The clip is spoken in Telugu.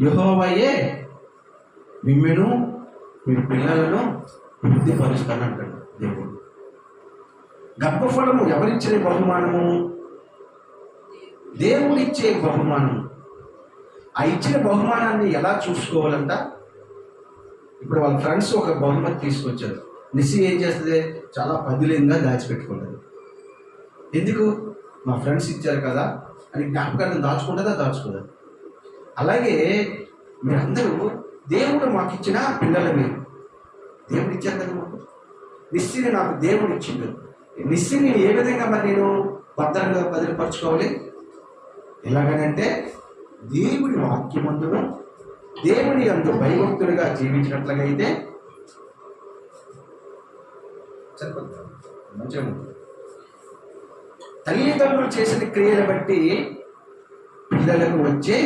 యెహోవాయే మిమ్మెను మీ పిల్లలను వృద్ధిపరుస్తాను అంటాడు దేవుడు. గర్భఫలము ఎవరిచ్చే బహుమానము? దేవుడిచ్చే బహుమానం. ఆ ఇచ్చిన బహుమానాన్ని ఎలా చూసుకోవాలంట? ఇప్పుడు వాళ్ళ ఫ్రెండ్స్ ఒక బహుమతి తీసుకొచ్చారు. నిస్సి ఏం చేస్తుంది? చాలా పదిలంగా దాచిపెట్టుకుంటుంది. ఎందుకు? మా ఫ్రెండ్స్ ఇచ్చారు కదా అని జ్ఞాపకాన్ని దాచుకుంటుందా? దాచుకోదా? అలాగే మీరందరూ దేవుడు మాకు ఇచ్చిన పిల్లలు. మీరు దేవుడు ఇచ్చారు కదా మాకు. నిస్సిని నాకు దేవుడు ఇచ్చిండు. నిస్సిని ఏ విధంగా మరి నేను భద్రంగా భద్రపరచుకోవాలి? ఎలాగనంటే దేవుడి వాక్యమందును దేవుని యందు భయభక్తుడిగా జీవించినట్లుగా అయితే సరిపోతుంది, మంచిగా ఉంటుంది. తల్లిదండ్రులు చేసిన క్రియలు బట్టి పిల్లలకు వచ్చే